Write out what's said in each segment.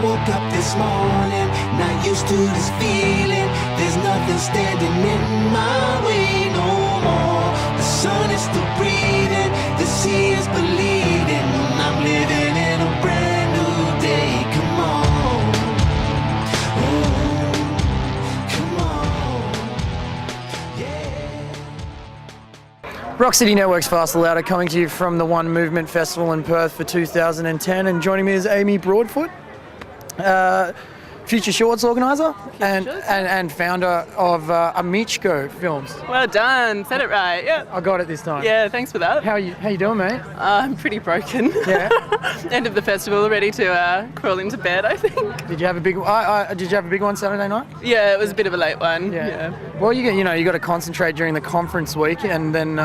woke up this morning, not used to this feeling. There's nothing standing in my way no more. The sun is still breathing, the sea is bleeding. I'm living in a brand new day. Come on, oh, come on, yeah. Rock City Network's Faster Louder, coming to you from the One Movement Festival in Perth for 2010, and joining me is Amy Broadfoot, Future Shorts organiser and founder of Amicko Films. Well done, said it right. Yeah, I got it this time. yeah. Thanks for that. How you doing, mate? I'm pretty broken. Yeah. End of the festival, ready to crawl into bed, I think. Did you have a big? Did you have a big one Saturday night? Yeah, it was a bit of a late one. Yeah. Well, you got to concentrate during the conference week and then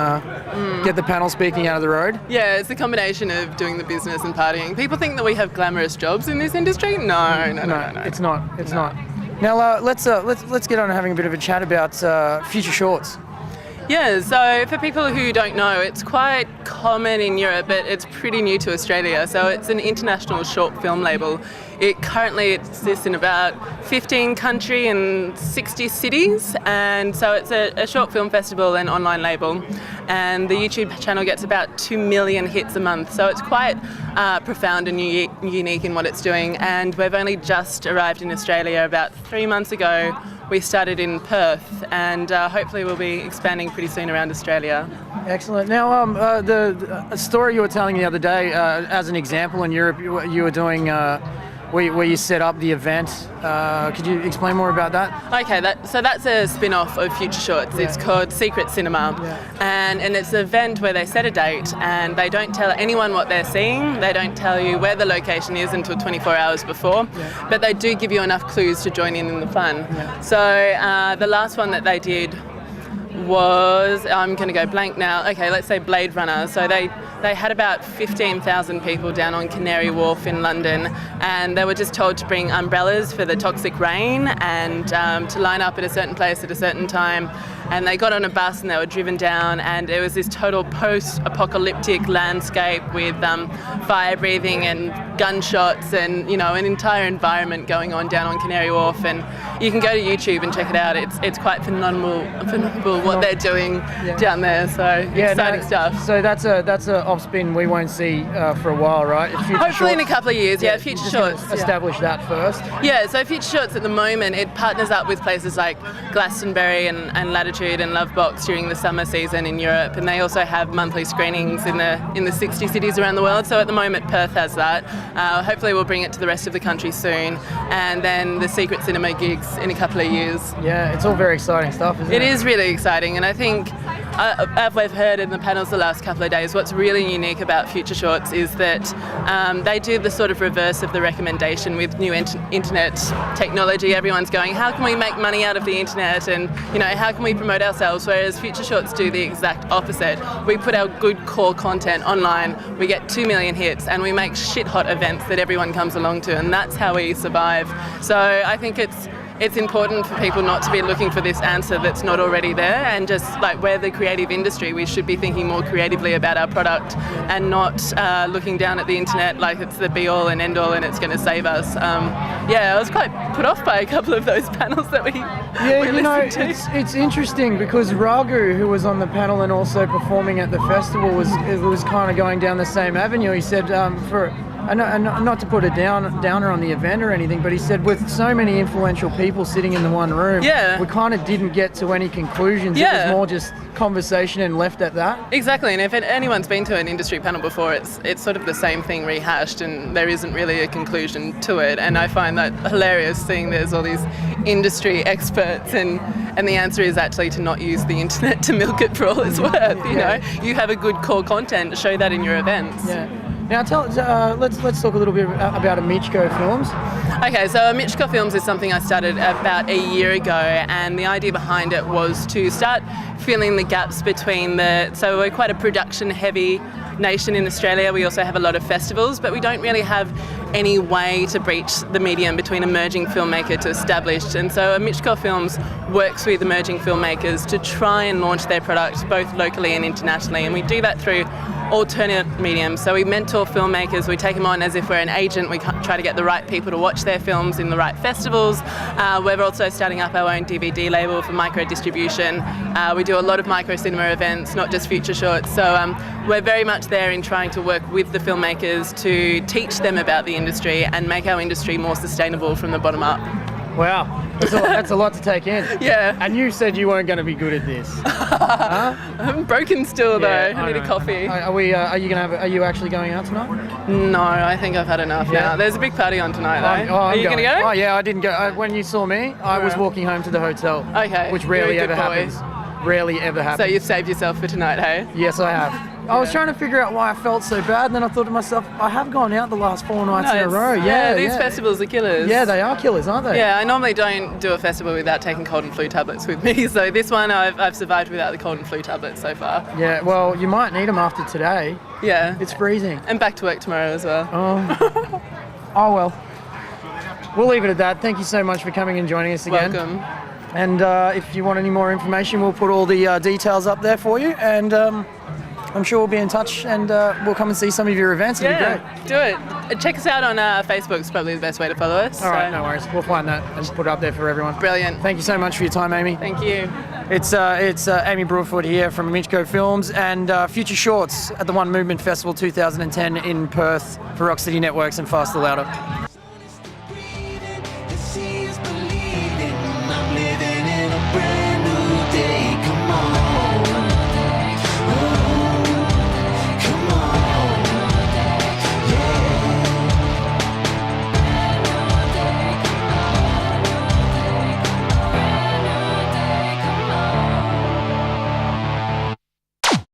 get the panel speaking out of the road. Yeah, it's a combination of doing the business and partying. People think that we have glamorous jobs in this industry. No. It's not. It's not. Now let's get on having a bit of a chat about Future Shorts. Yeah, so for people who don't know, it's quite common in Europe, but it's pretty new to Australia. So it's an international short film label. It currently exists in about 15 countries and 60 cities, and so it's a short film festival and online label. And the YouTube channel gets about 2 million hits a month, so it's quite profound and unique in what it's doing. And we've only just arrived in Australia about 3 months ago. We started in Perth, and hopefully we'll be expanding pretty soon around Australia. Excellent. Now, the story you were telling the other day, as an example in Europe, you were doing where you set up the event. Could you explain more about that? Okay, so that's a spin-off of Future Shorts. Yeah. It's called Secret Cinema, and it's an event where they set a date and they don't tell anyone what they're seeing. They don't tell you where the location is until 24 hours before, but they do give you enough clues to join in the fun. Yeah. So the last one that they did was, I'm going to go blank now, okay, let's say Blade Runner. So they had about 15,000 people down on Canary Wharf in London, and they were just told to bring umbrellas for the toxic rain and to line up at a certain place at a certain time. And they got on a bus and they were driven down, and it was this total post-apocalyptic landscape with fire breathing and gunshots and, an entire environment going on down on Canary Wharf. And you can go to YouTube and check it out. It's quite phenomenal what they're doing down there. So exciting stuff. So that's a off spin we won't see for a while, right? Hopefully in a couple of years. Yeah, Future Shorts. Establish that first. Yeah. So Future Shorts at the moment, it partners up with places like Glastonbury and Latitude and Lovebox during the summer season in Europe, and they also have monthly screenings in the 60 cities around the world. So at the moment Perth has that. Hopefully we'll bring it to the rest of the country soon, and then the Secret Cinema gigs in a couple of years. Yeah, it's all very exciting stuff, isn't it? It is really exciting, and I think as we've heard in the panels the last couple of days, what's really unique about Future Shorts is that they do the sort of reverse of the recommendation with new internet technology. Everyone's going, how can we make money out of the internet, and how can we promote ourselves? Whereas Future Shorts do the exact opposite. We put our good core content online, we get 2 million hits, and we make shit hot events that everyone comes along to, and that's how we survive. So I think it's important for people not to be looking for this answer that's not already there, and just like we're the creative industry, we should be thinking more creatively about our product and not looking down at the internet like it's the be all and end all and it's going to save us. I was quite put off by a couple of those panels that we listened to. It's interesting because Raghu, who was on the panel and also performing at the festival, was kind of going down the same avenue. He said and not to put a downer on the event or anything, but he said with so many influential people sitting in the one room, we kind of didn't get to any conclusions. It was more just conversation and left at that. Exactly, and if anyone's been to an industry panel before, it's sort of the same thing rehashed, and there isn't really a conclusion to it. And I find that hilarious, seeing there's all these industry experts, and the answer is actually to not use the internet to milk it for all it's worth. You have a good core content, show that in your events. Yeah. Now, let's talk a little bit about Amicko Films. Okay, so Amicko Films is something I started about a year ago, and the idea behind it was to start filling the gaps between so we're quite a production-heavy nation in Australia. We also have a lot of festivals, but we don't really have any way to breach the medium between emerging filmmaker to established. And so Amicko Films works with emerging filmmakers to try and launch their product both locally and internationally, and we do that through alternate mediums. So we mentor filmmakers, we take them on as if we're an agent, we try to get the right people to watch their films in the right festivals. We're also starting up our own DVD label for micro distribution. We do a lot of micro cinema events, not just feature shorts. So we're very much there in trying to work with the filmmakers to teach them about the industry and make our industry more sustainable from the bottom up. Wow, that's a lot to take in. Yeah. And you said you weren't going to be good at this. Huh? I'm broken still though. Yeah, I need a coffee. Are you actually going out tonight? No, I think I've had enough now. There's a big party on tonight though. Are you going to go? Oh yeah, I didn't go. When you saw me, I was walking home to the hotel. Okay. Which rarely ever happens. Rarely ever happens. So you've saved yourself for tonight, hey? Yes, I have. I was trying to figure out why I felt so bad, and then I thought to myself, I have gone out the last 4 nights in a row. Yeah, these festivals are killers. Yeah, they are killers, aren't they? Yeah, I normally don't do a festival without taking cold and flu tablets with me, so this one I've survived without the cold and flu tablets so far. Yeah, well, you might need them after today. Yeah. It's freezing. And back to work tomorrow as well. Oh, oh well. We'll leave it at that. Thank you so much for coming and joining us again. Welcome. And if you want any more information, we'll put all the details up there for you. And I'm sure we'll be in touch, and we'll come and see some of your events. It'll be great. Do it. Check us out on Facebook. It's probably the best way to follow us. All right, no worries. We'll find that and put it up there for everyone. Brilliant. Thank you so much for your time, Amy. Thank you. It's Amy Broadfoot here from Amicko Films and Future Shorts at the One Movement Festival 2010 in Perth for Rock City Networks and Faster Louder.